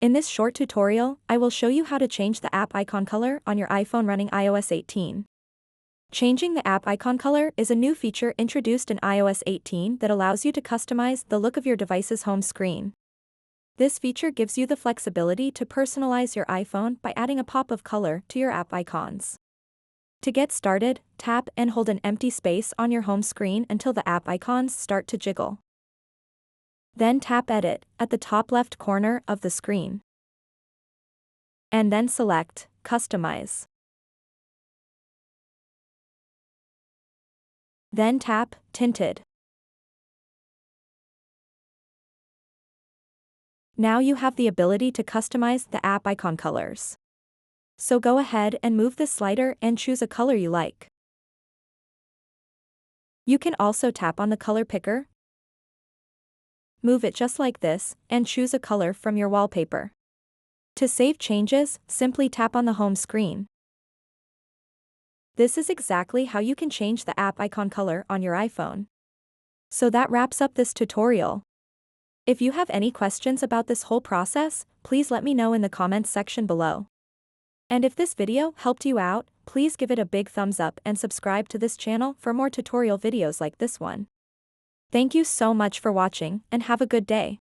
In this short tutorial, I will show you how to change the app icon color on your iPhone running iOS 18. Changing the app icon color is a new feature introduced in iOS 18 that allows you to customize the look of your device's home screen. This feature gives you the flexibility to personalize your iPhone by adding a pop of color to your app icons. To get started, tap and hold an empty space on your home screen until the app icons start to jiggle. Then tap Edit at the top left corner of the screen. And then select Customize. Then tap Tinted. Now you have the ability to customize the app icon colors. So go ahead and move the slider and choose a color you like. You can also tap on the color picker, move it just like this, and choose a color from your wallpaper. To save changes, simply tap on the home screen. This is exactly how you can change the app icon color on your iPhone. So that wraps up this tutorial. If you have any questions about this whole process, please let me know in the comments section below. And if this video helped you out, please give it a big thumbs up and subscribe to this channel for more tutorial videos like this one. Thank you so much for watching and have a good day.